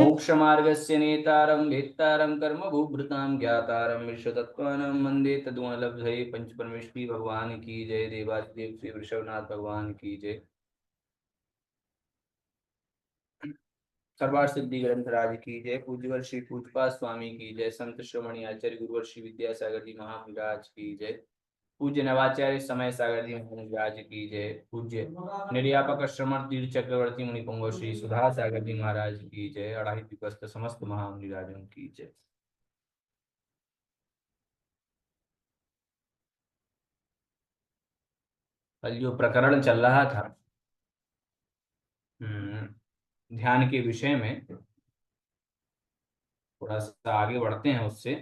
मोक्षमार्गस्य नेतारं वेत्तारं कर्मभूभृतां ज्ञातारं विश्वतत्त्वानं वन्दे तद्गुणलब्धये पंचपरमेष्ठी भगवान की जय। देवादिदेव श्री वृषभनाथ भगवान की जय। सर्वार्थ सिद्धि ग्रंथराज की जय। पूज्यवर श्री पूजपा स्वामी की जय। संत श्रोमणी आचार्य गुरुवर श्री विद्यासागर जी महाराज की जय। पूज्य नवाचार्य समय सागर जी महाराज की जय। पूज्य निर्यापक श्रमण तीर्थ चक्रवर्ती मुनिपुंगव श्री सुधा सागर जी महाराज की जय। अढ़ाई दिवस्त समस्त महामुनिराजों की जय। कल जो प्रकरण चल रहा था ध्यान के विषय में, थोड़ा सा आगे बढ़ते हैं उससे।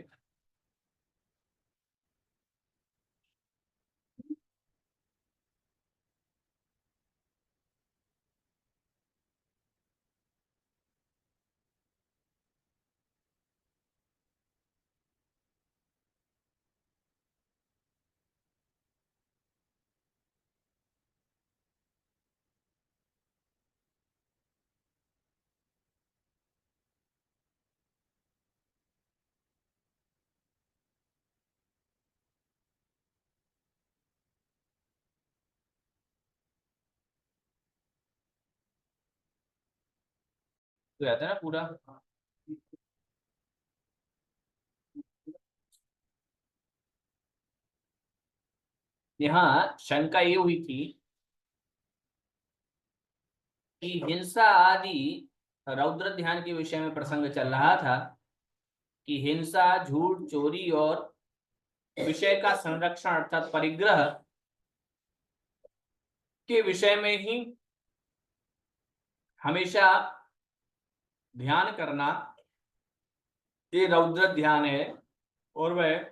तो आता है ना पूरा। यहाँ शंका ये हुई थी कि हिंसा आदि, रौद्र ध्यान के विषय में प्रसंग चल रहा था कि हिंसा, झूठ, चोरी और विषय का संरक्षण अर्थात परिग्रह के विषय में ही हमेशा ध्यान करना ये रौद्र ध्यान है। और वह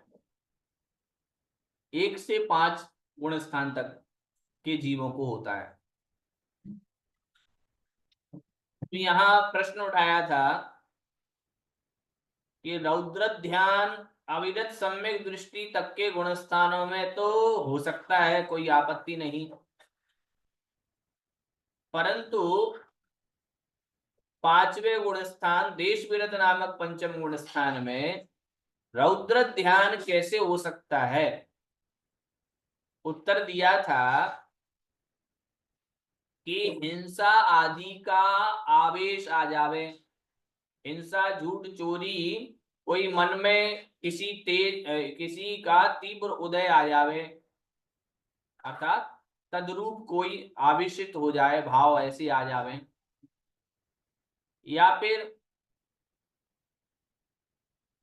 1 से 5 गुण स्थान तक के जीवों को होता है। तो यहाँ प्रश्न उठाया था कि रौद्र ध्यान अविरत सम्यक दृष्टि तक के गुण स्थानों में तो हो सकता है, कोई आपत्ति नहीं, परंतु 5वें गुण स्थान देश विरत नामक पंचम गुण स्थान में रौद्र ध्यान कैसे हो सकता है? उत्तर दिया था कि हिंसा आदि का आवेश आ जावे, हिंसा, झूठ, चोरी, कोई मन में किसी का तीव्र उदय आ जावे, अर्थात तद्रूप कोई आवेशित हो जाए, भाव ऐसे आ जावे, या फिर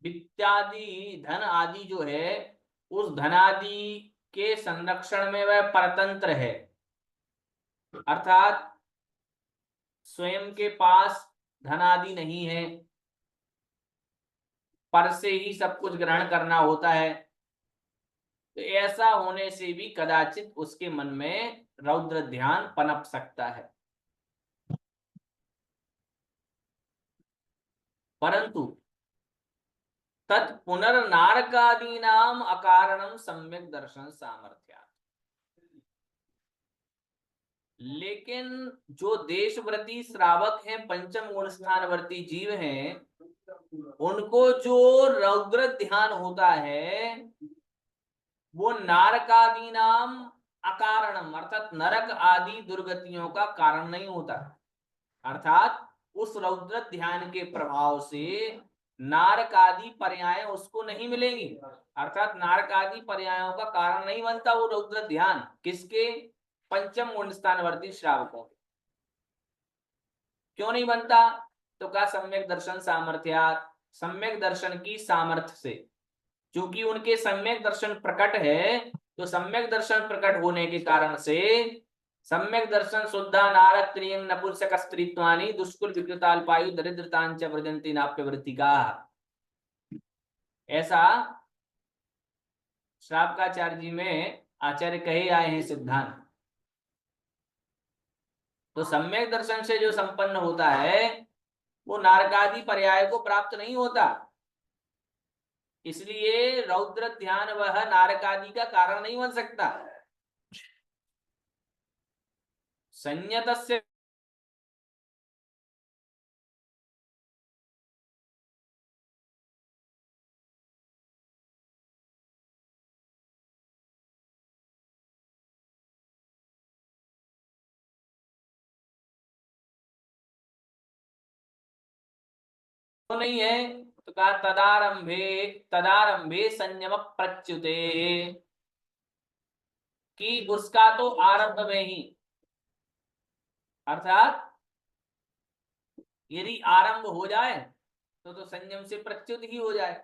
वित्तादि धन आदि जो है उस धनादि के संरक्षण में वह परतंत्र है, अर्थात स्वयं के पास धन आदि नहीं है, पर से ही सब कुछ ग्रहण करना होता है। तो ऐसा होने से भी कदाचित उसके मन में रौद्र ध्यान पनप सकता है, परंतु तत्पुनर्नारकादीनाम अकारणम सम्यक दर्शन सामर्थ्या। लेकिन जो देशव्रती श्रावक हैं, पंचम गुण स्थानवर्ती जीव हैं, उनको जो रौद्र ध्यान होता है वो नारकादि नाम अकारणम अर्थात नरक आदि दुर्गतियों का कारण नहीं होता, अर्थात उस रौद्र ध्यान के प्रभाव से नारक आदि पर्याय उसको नहीं मिलेंगी, अर्थात नारक आदि पर्यायों का कारण नहीं बनता वो रौद्र ध्यान। किसके? पंचम गुण स्थानवर्ती श्रावकों के। क्यों नहीं बनता? तो कहा सम्यक दर्शन सामर्थ्या, सम्यक दर्शन की सामर्थ्य से, क्योंकि उनके सम्यक दर्शन प्रकट है, तो सम्यक दर्शन प्रकट होने के कारण से सम्यक दर्शन शुद्धा नारक त्रियंग नपुंसक स्त्रीत्वानि दुष्कुल विकृताल्पायु दरिद्रतांच व्रजंती नाप्य वृत्तिका। ऐसा श्रावकाचार्य जी में आचार्य कहे आए हैं सिद्धांत। तो सम्यक दर्शन से जो संपन्न होता है वो नारकादि पर्याय को प्राप्त नहीं होता, इसलिए रौद्र ध्यान वह नारकादि का कारण नहीं बन सकता। संयतस्य तो नहीं है, तो कहा तदारंभे तदारंभे संयम प्रच्युते, कि उसका तो आरंभ में ही, अर्थात यदि आरंभ हो जाए तो संयम से प्रच्युत ही हो जाए,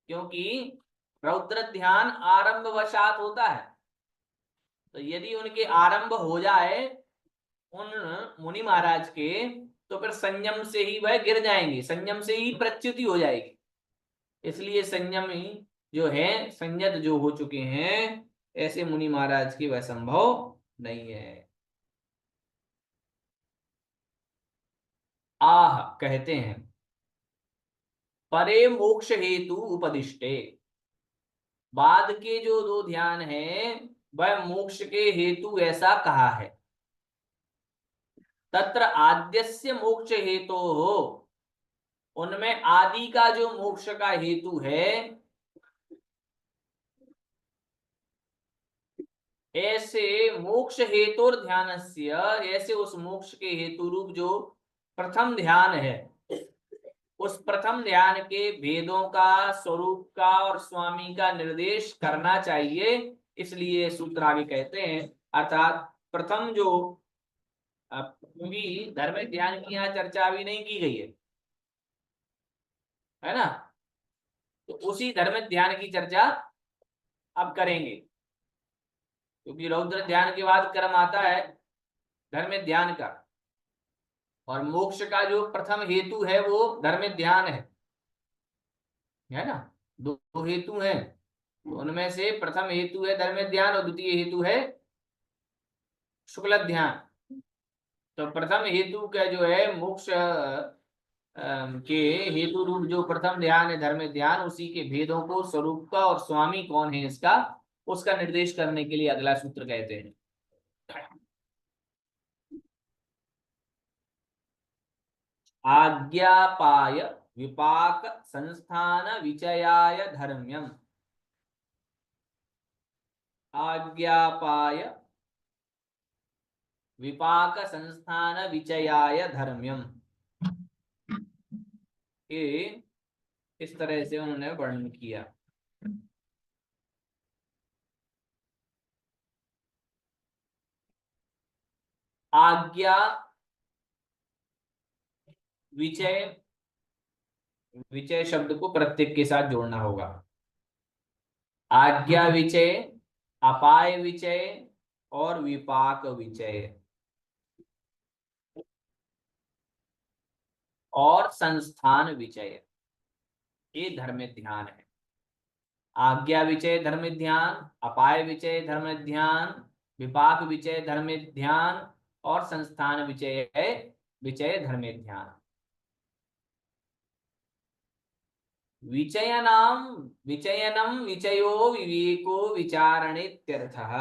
क्योंकि रौद्र ध्यान आरंभ वशात होता है। तो यदि उनके आरंभ हो जाए उन मुनि महाराज के, तो फिर संयम से ही वह गिर जाएंगे, संयम से ही प्रच्युति हो जाएगी। इसलिए संयम ही जो है, संयत जो हो चुके हैं ऐसे मुनि महाराज की वह संभव नहीं है। आह कहते हैं परे मोक्ष हेतु उपदिष्टे, बाद के जो दो ध्यान हैं वह मोक्ष के हेतु ऐसा कहा है। तत्र आद्यस्य मोक्ष हेतु हो, उनमें आदि का जो मोक्ष का हेतु है, ऐसे मोक्ष हेतु ध्यानस्य, ऐसे उस मोक्ष के हेतु रूप जो प्रथम ध्यान है, उस प्रथम ध्यान के भेदों का, स्वरूप का और स्वामी का निर्देश करना चाहिए। इसलिए सूत्र आगे कहते हैं, अर्थात प्रथम जो, क्योंकि धर्म ध्यान की यहाँ चर्चा अभी नहीं की गई है ना, तो उसी धर्म ध्यान की चर्चा अब करेंगे, क्योंकि रौद्र ध्यान के बाद क्रम आता है धर्म ध्यान का, और मोक्ष का जो प्रथम हेतु है वो धर्म ध्यान है ना। दो हेतु हैं, तो उनमें से प्रथम हेतु है धर्म ध्यान और द्वितीय हेतु है शुक्ल ध्यान। तो प्रथम हेतु का जो है मोक्ष के हेतु रूप जो प्रथम ध्यान है धर्म ध्यान, उसी के भेदों को, स्वरूप का और स्वामी कौन है इसका, उसका निर्देश करने के लिए अगला सूत्र कहते हैं। आज्ञापाय विपाक संस्थान विचयाय धर्म्यम, आज्ञापाय विपाक संस्थान विचयाय धर्म्यम, ये इस तरह से उन्होंने वर्णन किया। आज्ञा विचय, विचय शब्द को प्रत्येक के साथ जोड़ना होगा। आज्ञा विचय, अपाय विचय और विपाक विचय और संस्थान विचय, ये धर्म ध्यान है। आज्ञा विचय धर्म ध्यान, अपाय विचय धर्म ध्यान, विपाक विचय धर्म ध्यान और संस्थान विचय विचय धर्म ध्यान। विचयनाम विचयनम विचयो विवेको विचारणेत्यर्थः,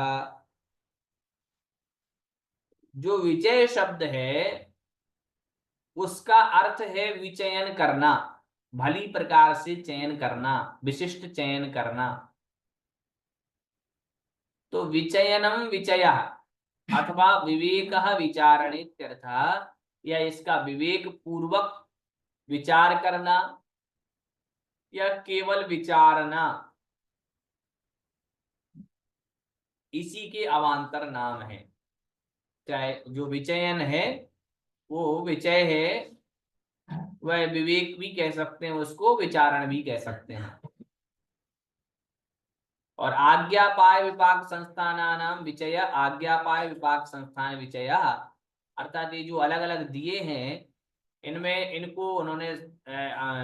जो विचय शब्द है उसका अर्थ है विचयन करना, भली प्रकार से चयन करना, विशिष्ट चयन करना। तो विचयनम विचय अथवा विवेक विचारणेत्यर्थः, या इसका विवेक पूर्वक विचार करना या केवल विचारना, इसी के अवान्तर नाम है। चाहे जो विचयन है वो विचय है, वह विवेक भी कह सकते हैं उसको, विचारण भी कह सकते हैं। और आज्ञापाय विपाक संस्थानानाम विचय आज्ञापाय विपाक संस्थान विचय, अर्थात ये जो अलग अलग दिए हैं इनमें इनको उन्होंने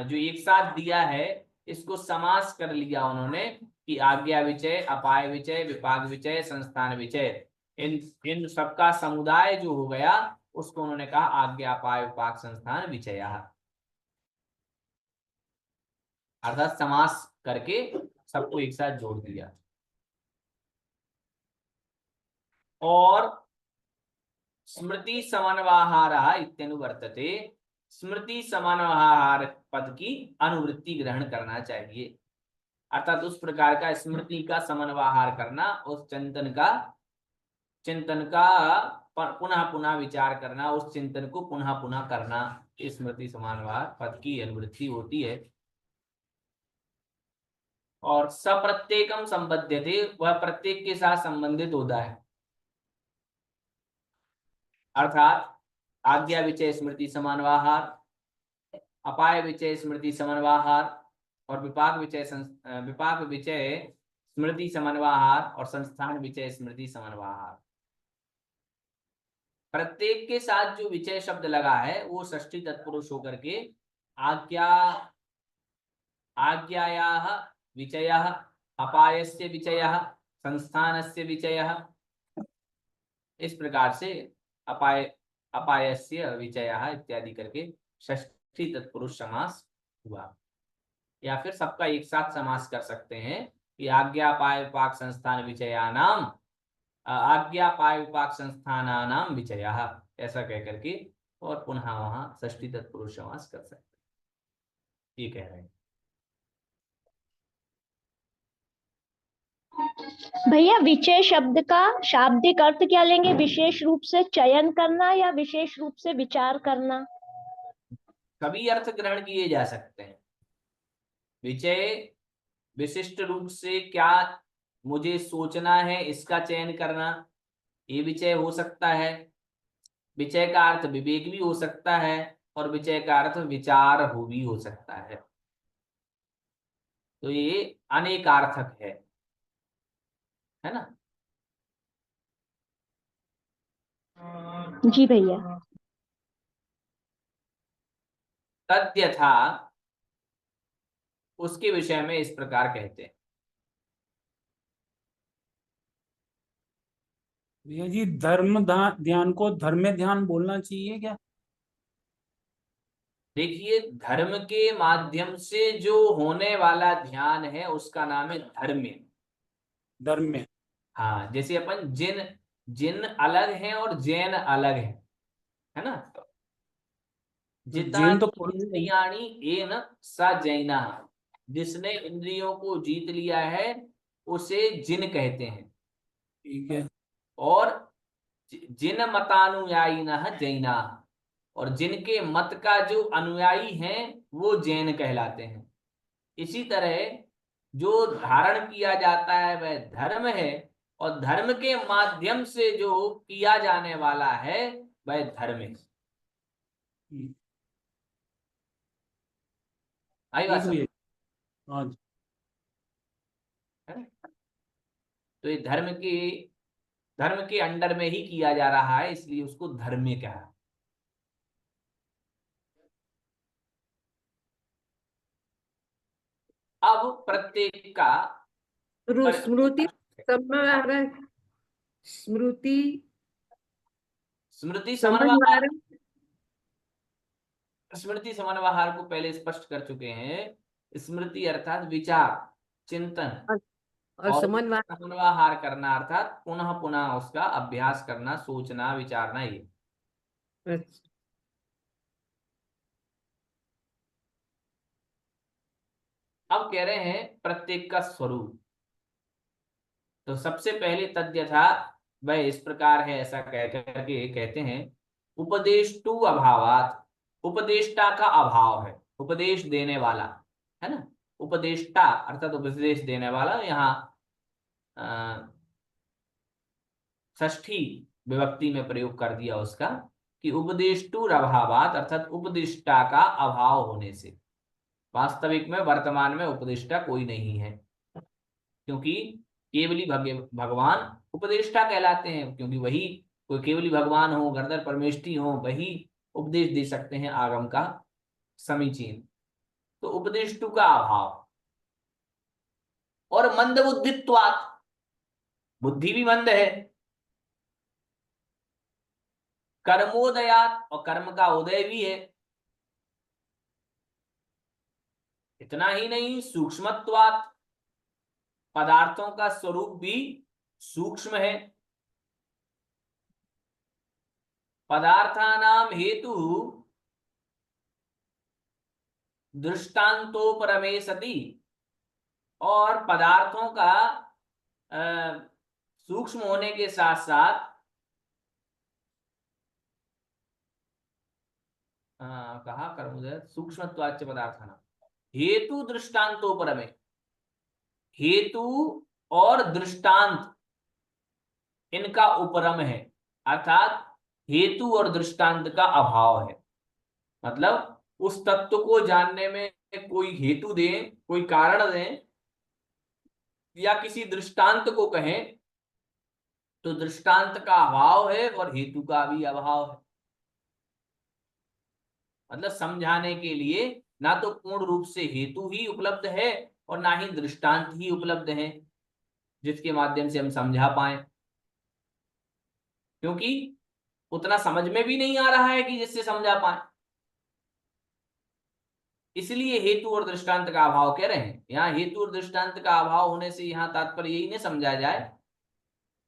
जो एक साथ दिया है इसको समास कर लिया उन्होंने कि आज्ञा विचय, अपाय विचय, विपाक विचय, संस्थान विचय, इन इन सबका समुदाय जो हो गया उसको उन्होंने कहा आज्ञा, अपाय, विपाक, संस्थान विचय, अर्थात समास करके सबको एक साथ जोड़ दिया। और स्मृति समन्वाहारः इत्यनुवर्तते, स्मृति समन्वाहार पद की अनुवृत्ति ग्रहण करना चाहिए, अर्थात उस प्रकार का स्मृति का समन्वाहार करना, उस चिंतन का पुनः पुनः विचार करना, उस चिंतन को पुनः पुनः करना, स्मृति समन्वाहार पद की अनुवृत्ति होती है। और सप्रत्येकम संबध्यते, वह प्रत्येक के साथ संबंधित होता है, अर्थात आज्ञा विचय स्मृति समन्वाहार, अपाय विचय स्मृति समन्वाहार और विपाक विचय स्मृति समन्वाहार और संस्थान विचय स्मृति समन्वाहार। प्रत्येक के साथ जो विचय शब्द लगा है वो षष्ठी तत्पुरुष होकर के आज्ञायाः विचयः, अपायस्य विचयः, संस्थानस्य विचयः, इस प्रकार से अपायस्य विचयः इत्यादि करके षष्ठी तत्पुरुष समास हुआ। या फिर सबका एक साथ समास कर सकते हैं कि आज्ञा, अपाय, विपाक, संस्थान विचयानाम, आज्ञा, अपाय, विपाक, संस्थानानाम विचयः, ऐसा कह करके और पुनः वहां षष्ठी तत्पुरुष समास कर सकते हैं, ये कह रहे हैं। भैया विचय शब्द का शाब्दिक अर्थ क्या लेंगे? विशेष रूप से चयन करना या विशेष रूप से विचार करना? सभी अर्थ ग्रहण किए जा सकते हैं। विचय विशिष्ट रूप से क्या मुझे सोचना है इसका चयन करना, ये विचय हो सकता है। विचय का अर्थ विवेक भी हो सकता है और विचय का अर्थ विचार भी हो सकता है। तो ये अनेकार्थक है ना। जी भैया। तद्यथा उसके विषय में इस प्रकार कहते हैं। भैया जी धर्म ध्यान को धर्म ध्यान बोलना चाहिए क्या? देखिए, धर्म के माध्यम से जो होने वाला ध्यान है उसका नाम है धर्म। धर्म। हाँ, जैसे अपन जिन जिन अलग हैं और जैन अलग है ना। जैन तो इंद्रियाणि येन स जैना, जिसने इंद्रियों को जीत लिया है उसे जिन कहते हैं। ठीक है। और जिन मतानुयायी न जैना, और जिनके मत का जो अनुयायी हैं वो जैन कहलाते हैं। इसी तरह जो धारण किया जाता है वह धर्म है, और धर्म के माध्यम से जो किया जाने वाला है वह धर्म है। आई बात समझ? हाँ। तो ये धर्म के अंडर में ही किया जा रहा है, इसलिए उसको धर्म कहा। अब प्रत्येक का स्मृति समन्वय, स्मृति समन्वहार को पहले स्पष्ट कर चुके हैं। स्मृति अर्थात विचार, चिंतन, और समन्वहार करना अर्थात पुनः पुनः उसका अभ्यास करना, सोचना, विचारना। ये अब कह रहे हैं प्रत्येक का स्वरूप। तो सबसे पहले तद्यथा वह इस प्रकार है, ऐसा कह करके कहते हैं उपदेष्टु अभावात, उपदेष्टा का अभाव है, उपदेश देने वाला है ना। उपदेष्टा अर्थात उपदेश देने वाला, यहाँ षष्ठी विभक्ति में प्रयोग कर दिया उसका कि उपदेष्टु अभावात, अर्थात उपदेष्टा का अभाव होने से। वास्तविक में वर्तमान में उपदेष्टा कोई नहीं है, क्योंकि केवली भगवान उपदेष्टा कहलाते हैं, क्योंकि वही, कोई केवली भगवान हो, गणधर परमेष्ठी हो, वही उपदेश दे सकते हैं आगम का समीचीन। तो उपदेष्टु का अभाव। और मंद बुद्धित्वात्, बुद्धि भी मंद है। कर्मोदयात, और कर्म का उदय भी है। इतना ही नहीं, सूक्ष्मत्वात्, पदार्थों का स्वरूप भी सूक्ष्म है। पदार्थानाम हेतु दृष्टांतोपरमे सति, और पदार्थों का सूक्ष्म होने के साथ साथ कहा कर्मोदय सूक्ष्मत्वाच्च पदार्थानाम हेतु दृष्टांतोपरमे, हेतु और दृष्टांत इनका उपरम है, अर्थात हेतु और दृष्टांत का अभाव है। मतलब उस तत्व को जानने में कोई हेतु दें, कोई कारण दें, या किसी दृष्टांत को कहें, तो दृष्टांत का अभाव है और हेतु का भी अभाव है। मतलब समझाने के लिए ना तो पूर्ण रूप से हेतु ही उपलब्ध है और ना ही दृष्टांत ही उपलब्ध है जिसके माध्यम से हम समझा पाए, क्योंकि उतना समझ में भी नहीं आ रहा है कि जिससे समझा पाए। इसलिए हेतु और दृष्टांत का अभाव कह रहे हैं। यहाँ हेतु और दृष्टांत का अभाव होने से यहाँ तात्पर्य यही नहीं समझा जाए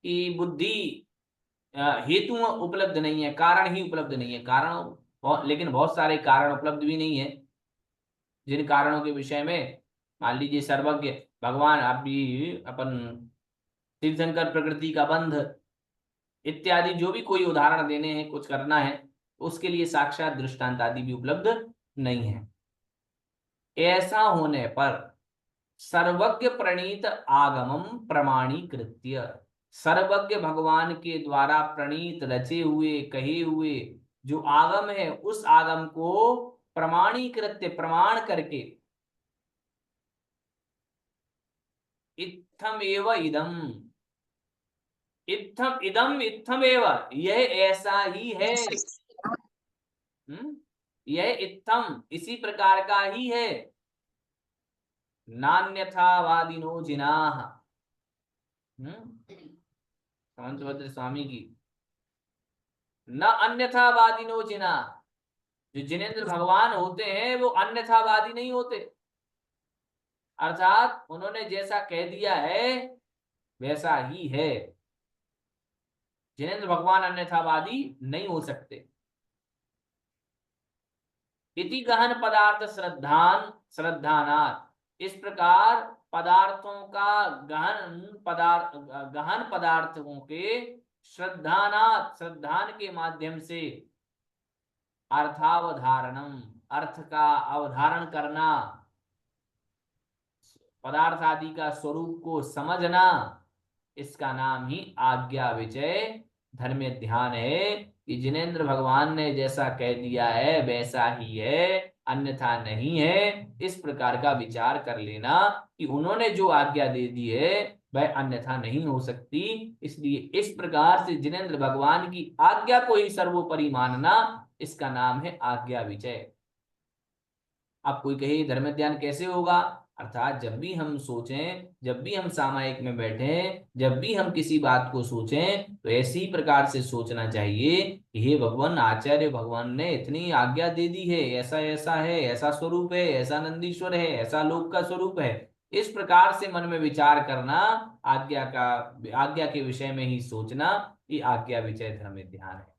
कि बुद्धि हेतु उपलब्ध नहीं है, कारण ही उपलब्ध नहीं है। कारण लेकिन बहुत सारे कारण उपलब्ध भी नहीं है, जिन कारणों के विषय में मान लीजिए सर्वज्ञ भगवान, अभी अपन तीर्थंकर प्रकृति का बंध इत्यादि जो भी कोई उदाहरण देने हैं, कुछ करना है, उसके लिए साक्षात दृष्टांत आदि भी उपलब्ध नहीं है। ऐसा होने पर सर्वज्ञ प्रणीत आगमम प्रमाणीकृत्य, सर्वज्ञ भगवान के द्वारा प्रणीत, रचे हुए, कहे हुए जो आगम है, उस आगम को प्रमाणीकृत्य, प्रमाण करके, इत्थम एव इदम, इत्थम इदम इत्थम एव, यह ऐसा ही है। यह इत्थम इसी प्रकार का ही है। नान्यथावादिनो जिनाः, समंतभद्र स्वामी की, न अन्यथावादिनो जिनाः, जो जिनेंद्र भगवान होते हैं वो अन्यथावादी नहीं होते, अर्थात उन्होंने जैसा कह दिया है वैसा ही है। जिनेंद्र भगवान अन्यथावादी नहीं हो सकते। इति गहन पदार्थ श्रद्धानात्, इस प्रकार पदार्थों का गहन पदार्थों के श्रद्धानात्, श्रद्धान के माध्यम से, अर्थावधारणम, अर्थ का अवधारण करना, पदार्थ आदि का स्वरूप को समझना, इसका नाम ही आज्ञा विजय धर्म ध्यान है। कि जिनेंद्र भगवान ने जैसा कह दिया है वैसा ही है, अन्यथा नहीं है। इस प्रकार का विचार कर लेना कि उन्होंने जो आज्ञा दे दी है वह अन्यथा नहीं हो सकती। इसलिए इस प्रकार से जिनेंद्र भगवान की आज्ञा को ही सर्वोपरि मानना, इसका नाम है आज्ञा विजय। अब कोई कहे धर्म ध्यान कैसे होगा, अर्थात जब भी हम सोचें, जब भी हम सामायिक में बैठें, जब भी हम किसी बात को सोचें, तो ऐसी प्रकार से सोचना चाहिए कि हे भगवान, आचार्य भगवान ने इतनी आज्ञा दे दी है, ऐसा ऐसा है, ऐसा स्वरूप है, ऐसा नंदीश्वर है, ऐसा लोक का स्वरूप है। इस प्रकार से मन में विचार करना, आज्ञा के विषय में ही सोचना, ये आज्ञा विजय धर्म ध्यान है।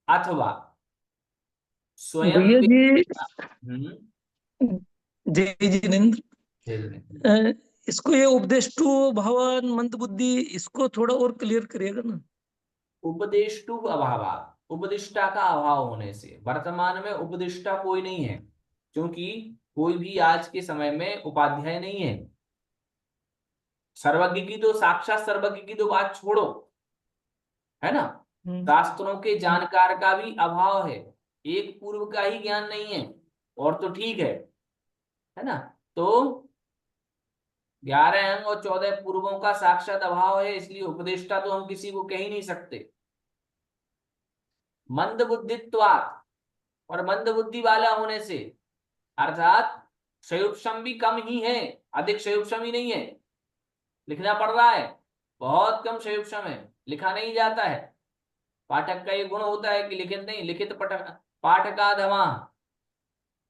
अथवा स्वयं भैया जी, जय जिनेन्द्र, इसको ये उपदेष्टु भगवान मंद बुद्धि, इसको थोड़ा और क्लियर करिएगा ना। उपदेष्टु अभाव, उपदिष्टा का अभाव होने से, वर्तमान में उपदिष्टा कोई नहीं है, क्योंकि कोई भी आज के समय में उपाध्याय नहीं है। सर्वज्ञ की तो, साक्षात सर्वज्ञ की तो बात छोड़ो, है ना, शास्त्रों के जानकार का भी अभाव है। एक पूर्व का ही ज्ञान नहीं है और तो ठीक है ना। तो 11 अंग और 14 पूर्वों का साक्षात अभाव है, इसलिए उपदेष्टा तो हम किसी को कह ही नहीं सकते। मंद बुद्धित्वात्, और मंद बुद्धि वाला होने से, अर्थात संयुक्षम भी कम ही है, अधिक संयुक्षम ही नहीं है, लिखना पड़ रहा है, बहुत कम संयुक्षम है, लिखा नहीं जाता है। पाठक का ये गुण होता है कि लिखित नहीं, लिखित पाठकाधमा,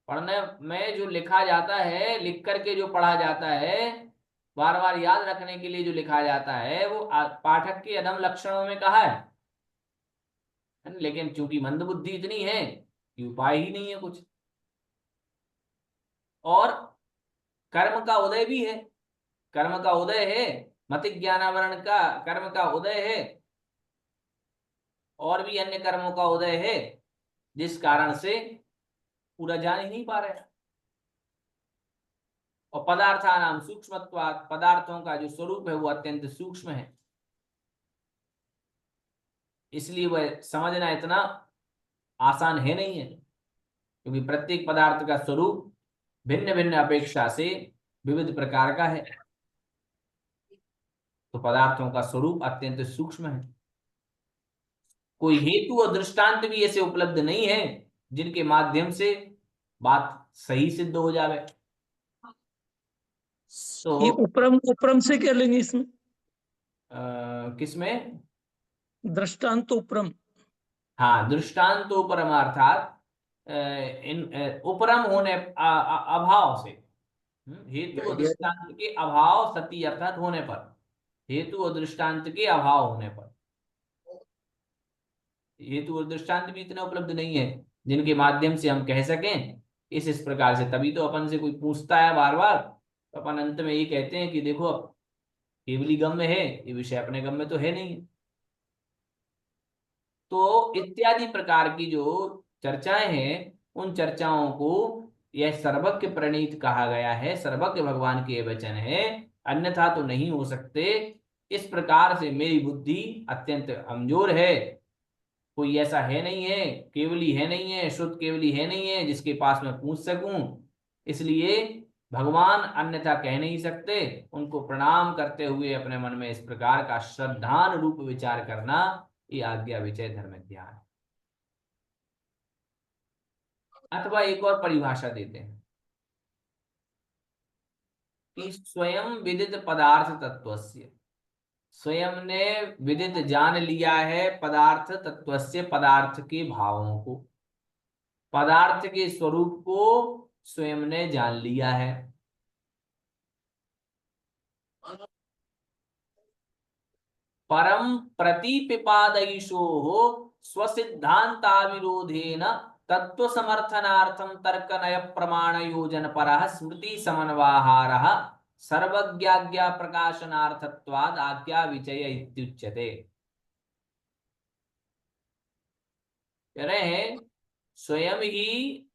पढ़ने में जो लिखा जाता है, लिख करके जो पढ़ा जाता है, बार बार याद रखने के लिए जो लिखा जाता है, वो पाठक के अधम लक्षणों में कहा है। लेकिन चूंकि मंद बुद्धि इतनी है कि उपाय ही नहीं है कुछ। और कर्म का उदय भी है, कर्म का उदय है, मति ज्ञानावरण का कर्म का उदय है, और भी अन्य कर्मों का उदय है, जिस कारण से पूरा जान ही नहीं पा रहे। और पदार्थानाम सूक्ष्मत्वात्, पदार्थों का जो स्वरूप है वो अत्यंत सूक्ष्म है, इसलिए वह समझना इतना आसान है नहीं है, क्योंकि प्रत्येक पदार्थ का स्वरूप भिन्न भिन्न अपेक्षा से विविध प्रकार का है। तो पदार्थों का स्वरूप अत्यंत सूक्ष्म है। कोई हेतु और दृष्टांत भी ऐसे उपलब्ध नहीं है जिनके माध्यम से बात सही सिद्ध हो जावे। तो ये उपरम उपरम से क्या लेंगे इसमें? किसमें? दृष्टांत उपरम। हाँ, दृष्टांत उपरम, अर्थात इन उपरम होने अभाव से, हेतु और दृष्टांत के अभाव सती, अर्थात होने पर, हेतु और दृष्टांत के अभाव होने पर, हेतु और दृष्टांत भी इतने उपलब्ध नहीं है जिनके माध्यम से हम कह सकें इस प्रकार से। तभी तो अपन से कोई पूछता है बार बार, तो अपन अंत में ये कहते हैं कि देखो अब केवली गम्य है, ये विषय अपने गम्य तो है नहीं। तो इत्यादि प्रकार की जो चर्चाएं हैं, उन चर्चाओं को यह सर्वज्ञ प्रणीत कहा गया है, सर्वज्ञ भगवान के वचन है, अन्यथा तो नहीं हो सकते। इस प्रकार से मेरी बुद्धि अत्यंत कमजोर है, कोई ऐसा है नहीं है, केवली है नहीं है, शुद्ध केवली है नहीं है जिसके पास मैं पूछ सकूं, इसलिए भगवान अन्यथा कह नहीं सकते। उनको प्रणाम करते हुए अपने मन में इस प्रकार का श्रद्धान रूप विचार करना, ये आज्ञा विचय धर्म ध्यान। अथवा एक और परिभाषा देते हैं कि स्वयं विदित पदार्थ तत्वस्य, स्वयं ने विदित जान लिया है पदार्थ तत्वस्य, पदार्थ के भावों को, पदार्थ के स्वरूप को स्वयं ने जान लिया है। परम प्रतिपिपादयिषो स्वसिद्धांताविरोधेन तत्व समर्थनार्थम तर्क नय प्रमाण योजन परः स्मृति समन्वाहारः सर्वज्ञाज्ञा प्रकाशनार्थत्वाद आज्ञा विचय इत्युच्यते। कह रहे हैं स्वयं ही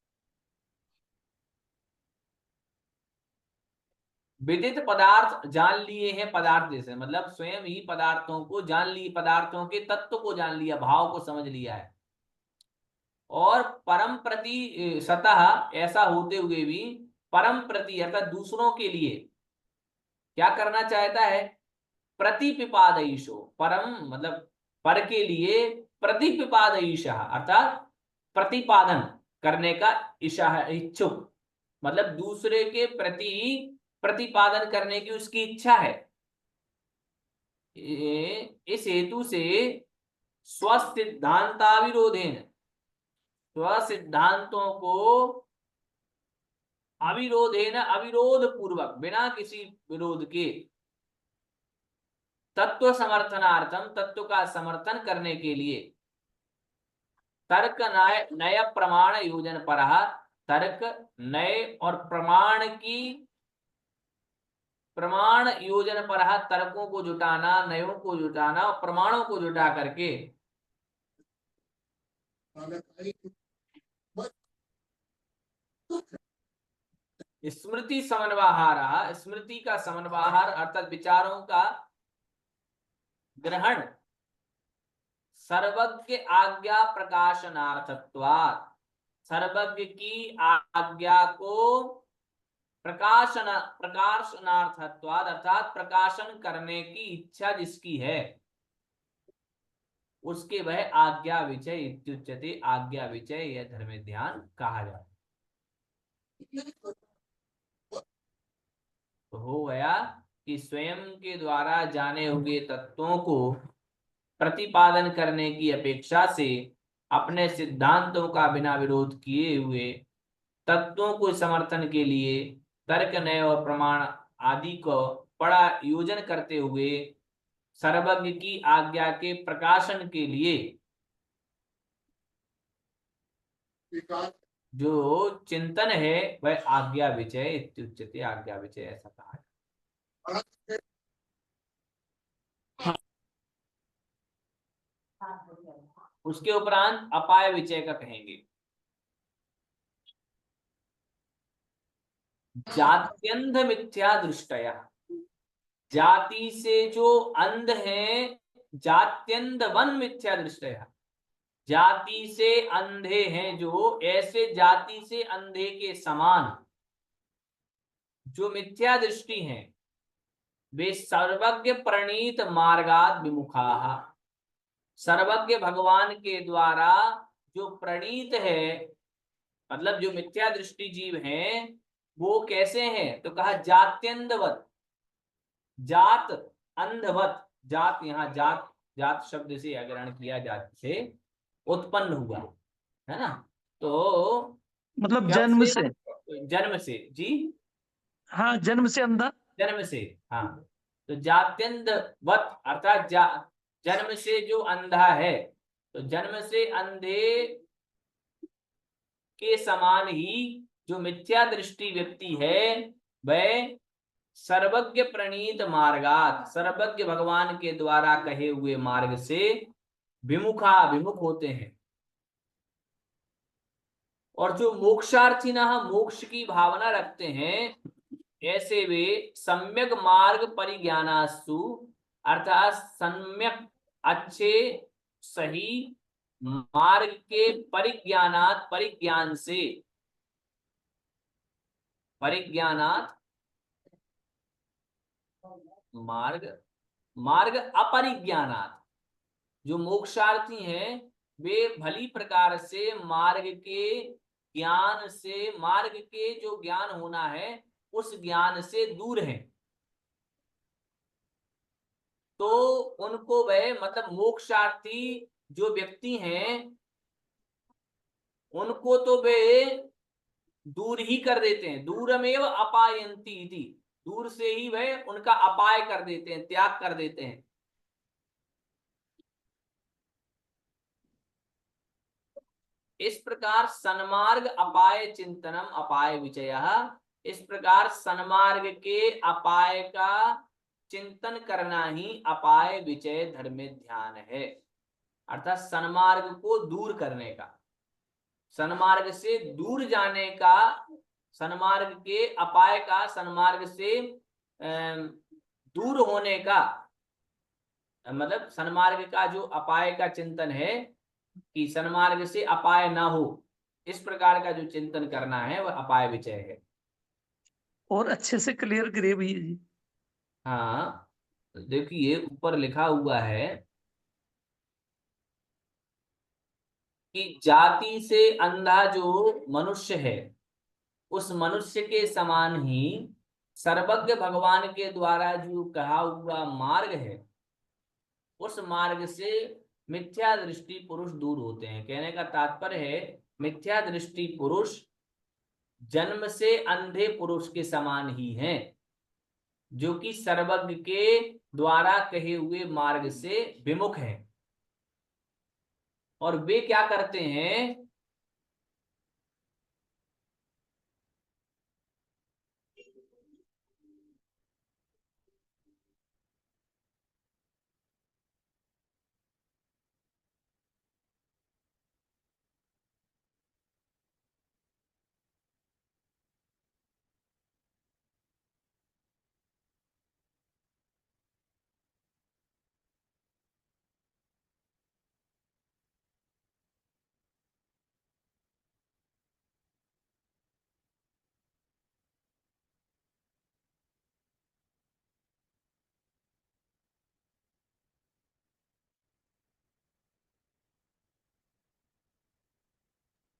विदित पदार्थ जान लिए हैं, पदार्थ जैसे मतलब स्वयं ही पदार्थों को जान लिए, पदार्थों के तत्व को जान लिया, भाव को समझ लिया है। और परम प्रति सतह ऐसा होते हुए भी परम प्रति अर्थात दूसरों के लिए क्या करना चाहता है? प्रतिपिपादयिषो, परम मतलब पर के लिए, प्रतिपिपादयिष अर्थात प्रतिपादन करने का ईशा है, इच्छुक, मतलब दूसरे के प्रति प्रतिपादन करने की उसकी इच्छा है। इस हेतु से स्वसिद्धांताविरोधेन, स्वसिद्धांतों को अविरोधेन, अविरोध पूर्वक, बिना किसी विरोध के, तत्व समर्थनार्थम, तत्व का समर्थन करने के लिए, तर्क नय नय प्रमाण योजन परः, तर्क नए और प्रमाण की, प्रमाण योजन परः, तर्कों को जुटाना, नयों को जुटाना और प्रमाणों को जुटा करके स्मृति समन्वाहार, स्मृति का समन्वाहार अर्थात विचारों का ग्रहण, सर्वज्ञ आज्ञा प्रकाशनार्थत्वात्, सर्वज्ञ की आज्ञा को प्रकाशनार्थत्वाद, अर्थात प्रकाशन करने की इच्छा जिसकी है उसके वह आज्ञा विचय इत्युच्यते, आज्ञा विचय यह धर्म ध्यान कहा जाता है। तो हो गया कि स्वयं के द्वारा जाने हुए तत्वों को प्रतिपादन करने की अपेक्षा से अपने सिद्धांतों का बिना विरोध किए हुए तत्वों को समर्थन के लिए तर्क, न्याय और प्रमाण आदि को बड़ा योजन करते हुए सर्वज्ञ की आज्ञा के प्रकाशन के लिए जो चिंतन है वह आज्ञा विचय इत्युच्यते, आज्ञा विचय ऐसा कहा है। उसके उपरांत अपाय विचय का कहेंगे। जात्यंध मिथ्या दृष्टया, जाति से जो अंध है, जात्यंध वन मिथ्या दृष्टया, जाति से अंधे हैं जो, ऐसे जाति से अंधे के समान जो मिथ्या दृष्टि हैं, वे सर्वज्ञ प्रणीत मार्गाद विमुखा, सर्वज्ञ भगवान के द्वारा जो प्रणीत है, मतलब जो मिथ्या दृष्टि जीव हैं वो कैसे हैं, तो कहा जात्यंधवत, जात अंधवत, जात यहाँ जात, जात शब्द से अग्रहण किया, जात से उत्पन्न हुआ है ना, तो मतलब जब जन्म से, से। जन्म से जी, हाँ, जन्म से अंधा। जन्म से, हाँ, तो जात्यंधवत अर्थात जन्म से जो अंधा है, तो जन्म से अंधे के समान ही जो मिथ्या दृष्टि व्यक्ति है वह सर्वज्ञ प्रणीत मार्गात, सर्वज्ञ भगवान के द्वारा कहे हुए मार्ग से विमुख होते हैं। और जो मोक्षार्थी ना मोक्ष की भावना रखते हैं, ऐसे वे सम्यक मार्ग परिज्ञानास्तु, अर्थात सम्यक अच्छे सही मार्ग के परिज्ञानात, परिज्ञान से, परिज्ञानात मार्ग, मार्ग अपरिज्ञानात, जो मोक्षार्थी हैं वे भली प्रकार से मार्ग के ज्ञान से, मार्ग के जो ज्ञान होना है उस ज्ञान से दूर हैं। तो उनको वह मतलब मोक्षार्थी जो व्यक्ति हैं उनको तो वे दूर ही कर देते हैं, दूरमेव अपायन्ति इति, दूर से ही वह उनका अपाय कर देते हैं, त्याग कर देते हैं। इस प्रकार सन्मार्ग अपाय चिंतनम अपाय विचयः, इस प्रकार सन्मार्ग के अपाय का चिंतन करना ही अपाय विचय धर्म ध्यान है, अर्थात सन्मार्ग को दूर करने का, सन्मार्ग से दूर जाने का, सन्मार्ग के अपाय का, सन्मार्ग से दूर होने का, मतलब सन्मार्ग का जो अपाय का चिंतन है कि सन्मार्ग से अपाय ना हो, इस प्रकार का जो चिंतन करना है वह अपाय विचय है। और अच्छे से क्लियर करे भैया जी। हाँ, देखिए ऊपर लिखा हुआ है कि जाति से अंधा जो मनुष्य है उस मनुष्य के समान ही सर्वज्ञ भगवान के द्वारा जो कहा हुआ मार्ग है उस मार्ग से मिथ्या दृष्टि पुरुष दूर होते हैं। कहने का तात्पर्य है मिथ्या दृष्टि पुरुष जन्म से अंधे पुरुष के समान ही हैं, जो कि सर्वज्ञ के द्वारा कहे हुए मार्ग से विमुख हैं। और वे क्या करते हैं,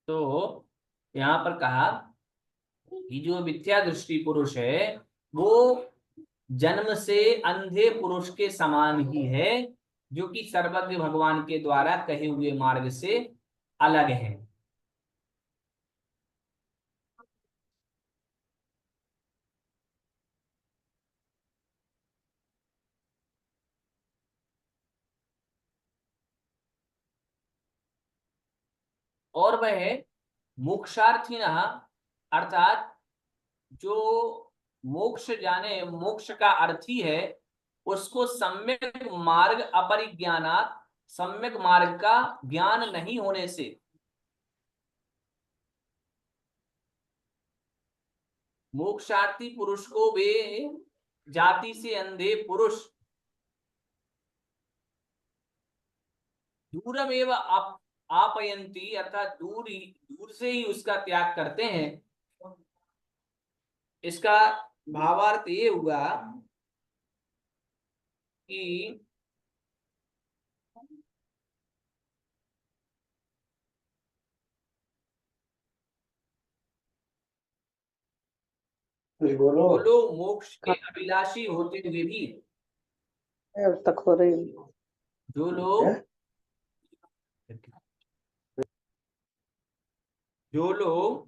तो यहाँ पर कहा कि जो मिथ्या दृष्टि पुरुष है वो जन्म से अंधे पुरुष के समान ही है, जो कि सर्वज्ञ भगवान के द्वारा कहे हुए मार्ग से अलग है। और वह मोक्षार्थिनः अर्थात जो मोक्ष जाने, मोक्ष का अर्थी है, उसको सम्यक मार्ग अपरिज्ञानात, सम्यक मार्ग का ज्ञान नहीं होने से, मोक्षार्थी पुरुष को वे जाति से अंधे पुरुष दूरमेव आपयंती अर्थात दूर से ही उसका त्याग करते हैं। इसका भावार्थ ये हुआ कि वो लोग मोक्ष के अभिलाषी होते हुए भी, तक हो रही जो लोग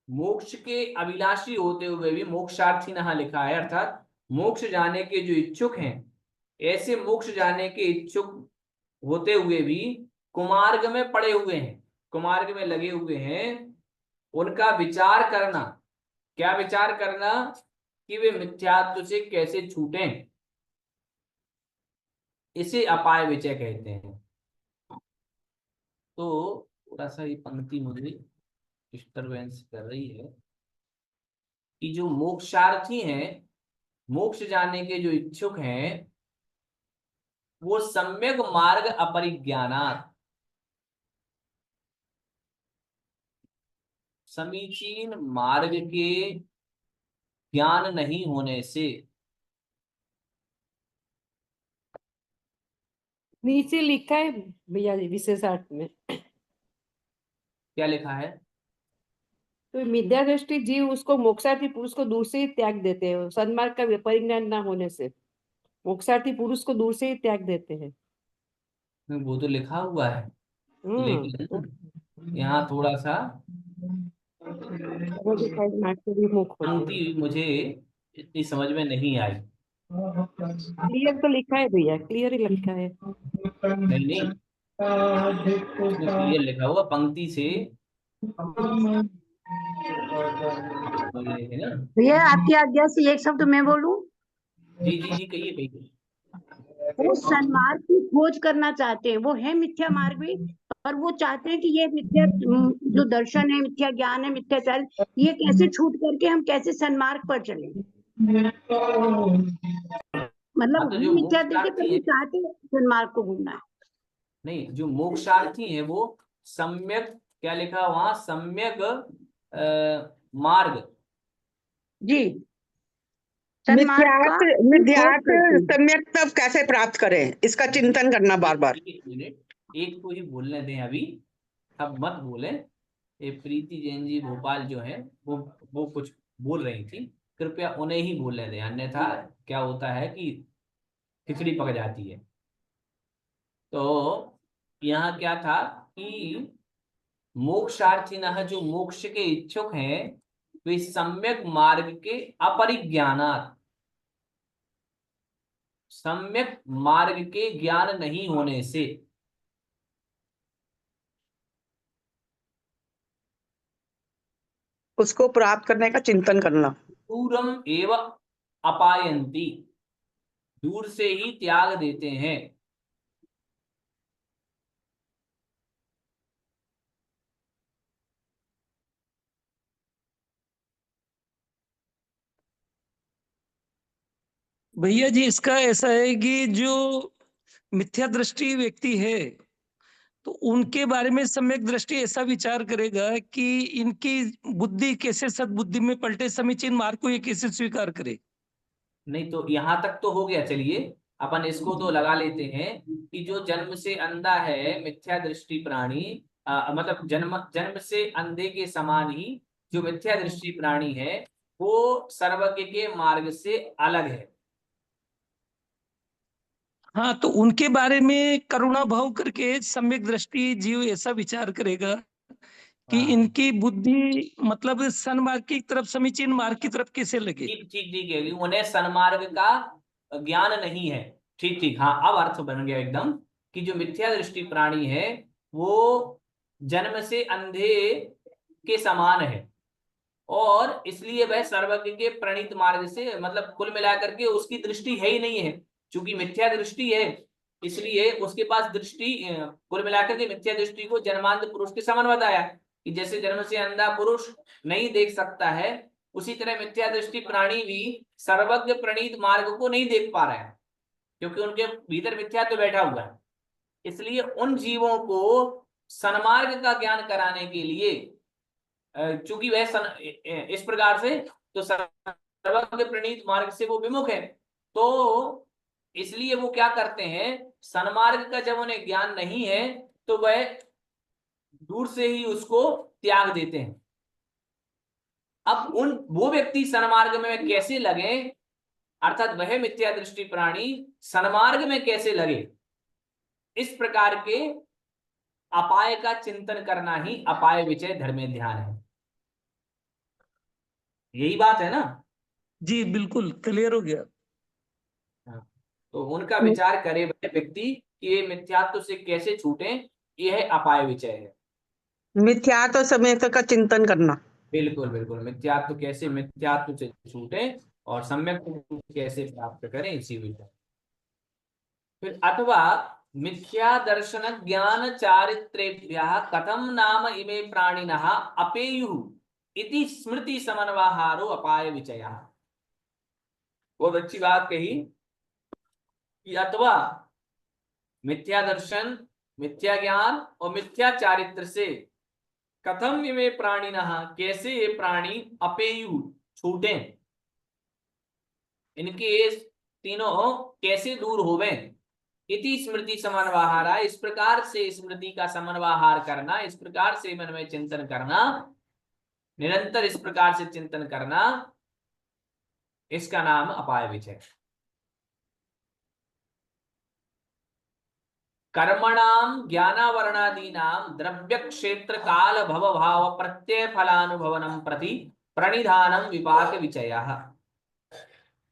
मोक्ष के अभिलाषी होते हुए भी, मोक्षार्थी नहा लिखा है अर्थात मोक्ष जाने के जो इच्छुक हैं, ऐसे मोक्ष जाने के इच्छुक होते हुए भी कुमार्ग में पड़े हुए हैं, कुमार्ग में लगे हुए हैं, उनका विचार करना, क्या विचार करना कि वे मिथ्यात्व से कैसे छूटें, इसे अपाय विचय कहते हैं। तो थोड़ा सा ये पंक्ति मुझे डिस्टरबेंस कर रही है कि जो मोक्षार्थी हैं, मोक्ष जाने के जो इच्छुक हैं, वो सम्यक मार्ग अपरिज्ञानात, समीचीन मार्ग के ज्ञान नहीं होने से, नीचे लिखा है भैया जी विशेषार्थ में, क्या लिखा है? तो मिथ्या दृष्टि जीव उसको मोक्षार्थी पुरुष को दूर से ही त्याग देते हैं, सन्मार्ग का परिज्ञान ना होने से मोक्षार्थी पुरुष को दूर से ही त्याग देते हैं। वो तो लिखा हुआ है, लेकिन यहाँ थोड़ा सा पंक्ति मुझे इतनी समझ में नहीं आई। क्लियर तो लिखा है भैया, क्लियर ही लिखा है। नहीं, उसमें क्लियर लिखा हुआ पंक्ति से है ना। भैया आपकी आज्ञा से एक शब्द मैं बोलूं। जी जी जी, कहिए कहिए। वो सन्मार्ग की खोज करना चाहते हैं, वो है मिथ्या मार्ग भी, और वो चाहते हैं कि ये मिथ्या जो दर्शन है, मिथ्या ज्ञान है, मिथ्याचार, ये कैसे छूट करके हम कैसे सन्मार्ग पर चले। मतलब तो हम जो मिथ्या देखे पर मोक्षार्थी वो है, चाहते हैं सन्मार्ग को घूमना है। नहीं, जो मोक्षार्थी है वो सम्यक, क्या लिखा वहां, सम्यक मार्ग, जी, मिथ्यार्थ सम्यक तब कैसे प्राप्त करें, इसका चिंतन करना बार बार। एक मिनट, एक को ही बोलने दें अभी, अब मत बोले। ये प्रीति जैन जी भोपाल जो है वो कुछ बोल रही थी, कृपया उन्हें ही बोलने दें, अन्यथा क्या होता है कि खिचड़ी पक जाती है। तो यहाँ क्या था कि मोक्षार्थिनः, जो मोक्ष के इच्छुक हैं, वे सम्यक मार्ग के अपरिज्ञानात, सम्यक मार्ग के ज्ञान नहीं होने से, उसको प्राप्त करने का चिंतन करना, दूरम एव अपायंती, दूर से ही त्याग देते हैं। भैया जी इसका ऐसा है कि जो मिथ्या दृष्टि व्यक्ति है तो उनके बारे में सम्यक दृष्टि ऐसा विचार करेगा कि इनकी बुद्धि कैसे सद्बुद्धि में पलटे, समीचीन मार्ग को ये कैसे स्वीकार करे। नहीं तो यहां तक तो हो गया, चलिए अपन इसको तो लगा लेते हैं कि जो जन्म से अंधा है, मिथ्या दृष्टि प्राणी, मतलब जन्म से अंधे के समान ही जो मिथ्या दृष्टि प्राणी है वो सर्वज्ञ के मार्ग से अलग है। हाँ, तो उनके बारे में करुणा भाव करके सम्यक दृष्टि जीव ऐसा विचार करेगा कि हाँ, इनकी बुद्धि मतलब सन्मार्ग की तरफ, समीचीन मार्ग की तरफ कैसे लगे। ठीक ठीक ठीक है, उन्हें सन्मार्ग का ज्ञान नहीं है। ठीक ठीक, हाँ अब अर्थ बन गया एकदम, कि जो मिथ्या दृष्टि प्राणी है वो जन्म से अंधे के समान है और इसलिए वह सर्वज्ञ के प्रणीत मार्ग से, मतलब कुल मिलाकर के उसकी दृष्टि है ही नहीं है। चूंकि मिथ्या दृष्टि है इसलिए उसके पास दृष्टि, कुल मिलाकर के मिथ्या दृष्टि को जन्मांध पुरुष के समान बताया कि जैसे जन्म से अंधा पुरुष नहीं देख सकता है, उसी तरह मिथ्या दृष्टि प्राणी भी सर्वज्ञ प्रणीत मार्ग को नहीं देख पा रहे हैं क्योंकि उनके भीतर मिथ्या तो बैठा हुआ है। इसलिए उन जीवों को सन्मार्ग का ज्ञान कराने के लिए, चूंकि वह इस प्रकार से तो सर्वज्ञ प्रणीत मार्ग से वो विमुख है, तो इसलिए वो क्या करते हैं, सन्मार्ग का जब उन्हें ज्ञान नहीं है तो वह दूर से ही उसको त्याग देते हैं। अब वो व्यक्ति सन्मार्ग में कैसे लगे, अर्थात वह मिथ्या दृष्टि प्राणी सन्मार्ग में कैसे लगे, इस प्रकार के अपाय का चिंतन करना ही अपाय विचय धर्मे ध्यान है। यही बात है ना। जी बिल्कुल क्लियर हो गया। तो उनका विचार करे वह व्यक्ति कि ये मिथ्यात्व से कैसे छूटे, यह अपाय विचय है। मिथ्यात्व सम्यक का चिंतन करना। बिल्कुल बिल्कुल, मिथ्यात्व कैसे मिथ्यात्व से छूटे और सम्यक कैसे प्राप्त करें, इसी विषय। फिर अथवा मिथ्या दर्शन ज्ञान चारित्रेभ्यः कथम नाम इमे प्राणिनः अपेयुः इति स्मृति समन्वहारो अपाय विचयः। बहुत अच्छी बात कही कि अथवा मिथ्या दर्शन, मिथ्या ज्ञान और मिथ्या चारित्र से कथम इमे प्राणिनः, कैसे ये प्राणी अपेयु छूटे, इनके तीनों कैसे दूर होवे, इति स्मृति समन्वहारा, इस प्रकार से स्मृति का समन्वहार करना, इस प्रकार से मन में चिंतन करना, निरंतर इस प्रकार से चिंतन करना, इसका नाम अपाय विचय। कर्मणाम ज्ञानावरणादीनाम द्रव्य क्षेत्र काल भव भाव प्रत्यय फलानुभवनम प्रति प्रणिधानम विपाक विचयः।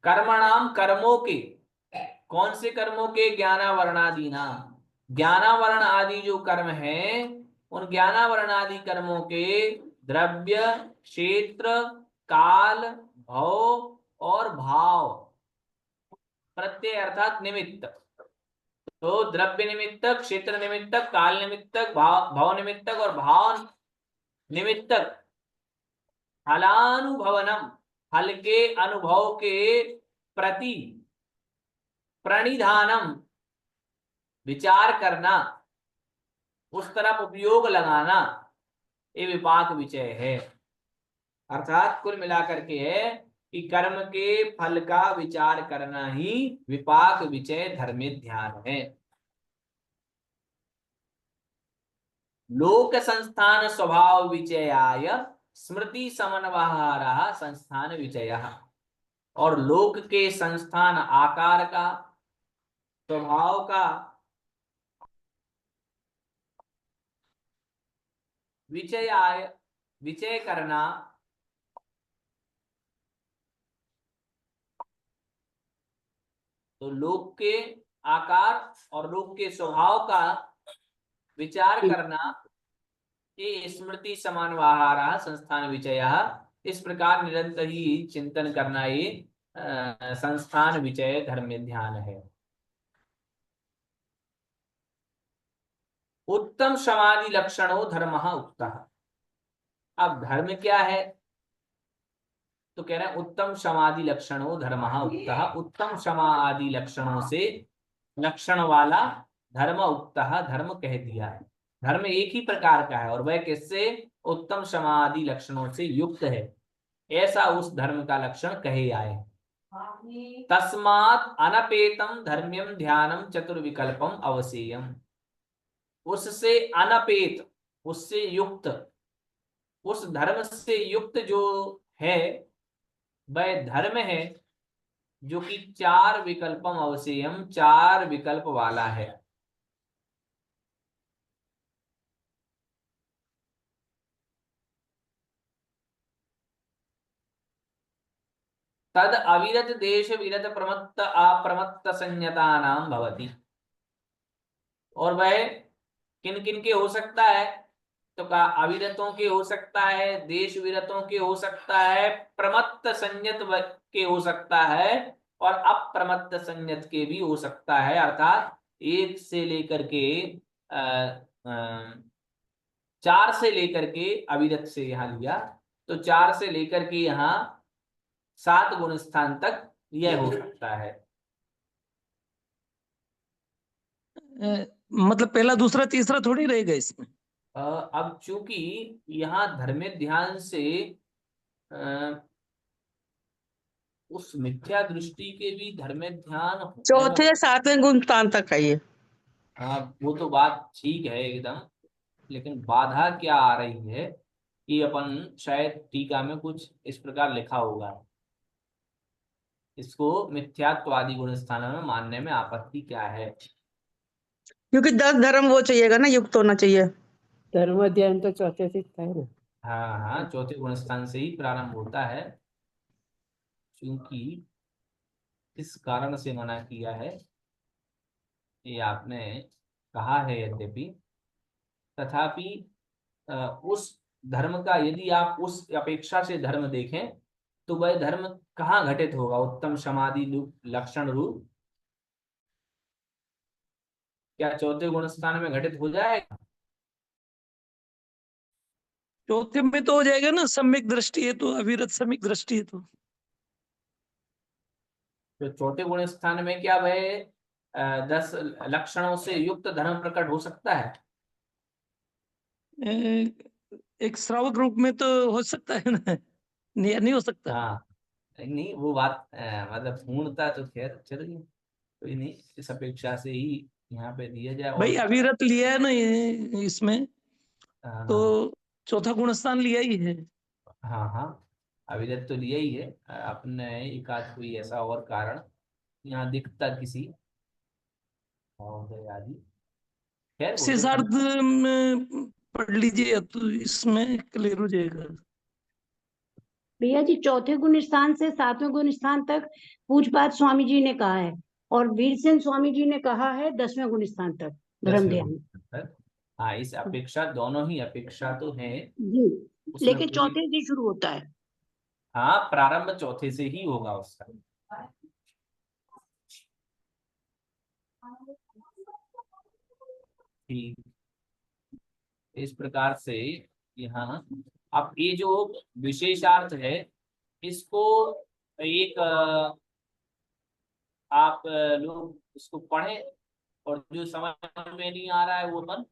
कर्मणाम कर्मों के, कौन से कर्मों के, ज्ञानावरणादीनाम, ज्ञानावरण आदि जो कर्म है उन ज्ञानावरण आदि कर्मों के द्रव्य क्षेत्र काल भव और भाव, प्रत्यय अर्थात निमित्त, तो द्रव्य निमित्तक, क्षेत्र निमित्तक, काल निमित्तक, भाव निमित्तक और भाव निमित्तक फलानुभवनम, फल के अनुभव के प्रति प्रणिधानम, विचार करना, उस तरफ उपयोग लगाना, ये विपाक विचय है। अर्थात कुल मिलाकर के है कि कर्म के फल का विचार करना ही विपाक विचय धर्मे ध्यान है। लोक संस्थान स्वभाव विचयाय स्मृति समन्वहारः संस्थान विचयः, और लोक के संस्थान आकार का, स्वभाव का विचयाय, विचय करना, तो लोक के आकार और लोक के स्वभाव का विचार करना, ये स्मृति समानवाहारः संस्थान विचयः, इस प्रकार निरंतर ही चिंतन करना ये संस्थान विचय धर्म में ध्यान है। उत्तम समाधि लक्षणों धर्मः उक्तः। अब धर्म क्या है, तो कह रहे हैं उत्तम समाधि लक्षणों धर्मः उक्तः, उत्तम समाधि लक्षणों से लक्षण वाला धर्म उक्तः, धर्म कह दिया है। धर्म एक ही प्रकार का है और वह किससे, उत्तम समाधि लक्षणों से युक्त है, ऐसा उस धर्म का लक्षण कहे आए। तस्मात् अनपेतम धर्म्यम ध्यानम चतुर्विकल्पम अवसेयम, उससे अनपेत, उससे युक्त, उस धर्म से युक्त जो है वह धर्म है जो कि चार विकल्पम अवसेयम, चार विकल्प वाला है। तद अविरत देश विरत प्रमत्त अप्रमत्त संयता नाम भवति। और वह किन किन के हो सकता है? तो कहा अविरतों के हो सकता है, देश विरतों के हो सकता है, प्रमत्त संयत के हो सकता है और अप्रमत्त संयत के भी हो सकता है। अर्थात एक से लेकर के चार से लेकर के, अविरत से यहाँ लिया तो चार से लेकर के यहाँ 7 गुण स्थान तक यह हो सकता है। मतलब पहला दूसरा तीसरा थोड़ी रहेगा इसमें। अब चूंकि यहाँ धर्म ध्यान से उस मिथ्या दृष्टि के भी धर्म ध्यान होने चौथे में, या सातवें गुण स्थान तक है ये। वो तो बात ठीक है एकदम, लेकिन बाधा क्या आ रही है कि अपन शायद टीका में कुछ इस प्रकार लिखा होगा, इसको मिथ्यात्वादी गुण स्थानों में मानने में आपत्ति क्या है? क्योंकि 10 धर्म वो चाहिएगा ना, युक्त होना चाहिए। धर्म ध्यान तो चौथे से था ना। हाँ हाँ, चौथे गुण स्थान से ही प्रारंभ होता है। क्योंकि इस कारण से मना किया है ये आपने कहा है, यद्यपि तथापि उस धर्म का यदि आप उस अपेक्षा से धर्म देखें तो वह धर्म कहाँ घटित होगा? उत्तम समाधि लक्षण रूप, क्या चौथे गुण स्थान में घटित हो जाएगा? चौथे में तो हो जाएगा ना, सम्यक दृष्टि है तो, अविरत सम्यक दृष्टि है तो। तो चौथे गुण स्थान में क्या वह 10 लक्षणों से युक्त धर्म प्रकट हो सकता है? एक श्रावक रूप में तो हो सकता है ना, नहीं हो सकता। हाँ नहीं, वो बात मतलब पूर्णता तो खैर चलिए कोई नहीं, इस अपेक्षा से ही यहाँ पे दिया जाए। भाई और अविरत लिया है ना ये इसमें, तो चौथा गुण स्थान लिया ही है। हाँ हाँ, अविरत तो लिया ही है। अपने एक आध कोई ऐसा और कारण यहाँ दिखता किसी और आदि, खैर वो तो शेषार्थ में पढ़ लीजिए तो इसमें क्लियर हो जाएगा। भैया जी, चौथे गुण स्थान से सातवें गुण स्थान तक पूज्यपाद स्वामी जी ने कहा है, और वीरसेन स्वामी जी ने कहा है 10वें गुण स्थान तक धर्म 10वें ध्यान। गुण तक। हाँ, इस अपेक्षा, दोनों ही अपेक्षा तो है जी, उसमें लेकिन कोई, चौथे से शुरू होता है। हाँ प्रारंभ चौथे से ही होगा उसका। ठीक, इस प्रकार से यहाँ अब ये जो विशेषार्थ है इसको एक आप लोग इसको पढ़ें, और जो समझ में नहीं आ रहा है वो अपन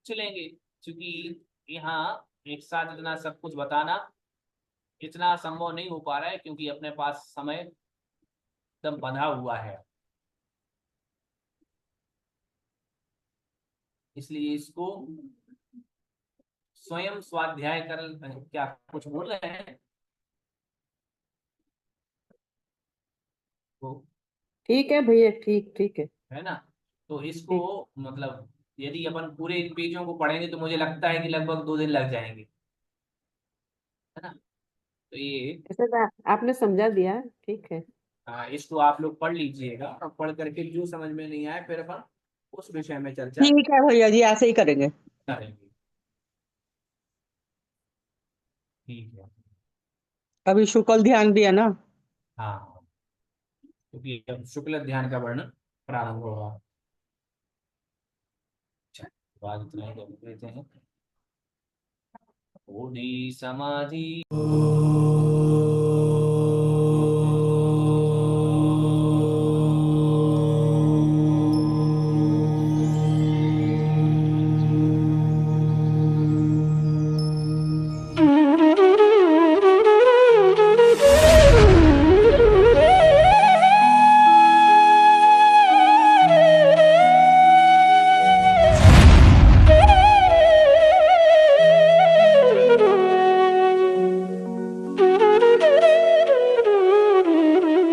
चलेंगे, क्योंकि यहाँ एक साथ इतना सब कुछ बताना इतना संभव नहीं हो पा रहा है, क्योंकि अपने पास समय एकदम बंधा हुआ है। इसलिए इसको स्वयं स्वाध्याय कर, क्या कुछ बोल रहे हैं वो, ठीक है भैया, ठीक ठीक है ना? तो इसको ठीक। मतलब यदि अपन पूरे इन पेजों को पढ़ेंगे तो मुझे लगता है कि लगभग 2 दिन लग जाएंगे, है ना? तो ये ऐसा तो आपने समझा दिया, ठीक है। इसको आप लोग पढ़ लीजिएगा, और पढ़ करके जो समझ में नहीं आए फिर अपन उस विषय में चर्चा ठीक है भैया जी, ऐसे ही करेंगे। करेंगे। ठीक है। अभी शुक्ल ध्यान भी है ना। हाँ, क्योंकि अब शुक्ल ध्यान का वर्णन प्रारंभ होगा। अच्छा, तो आज इतना ही कर लेते हैं। ओडी समाधि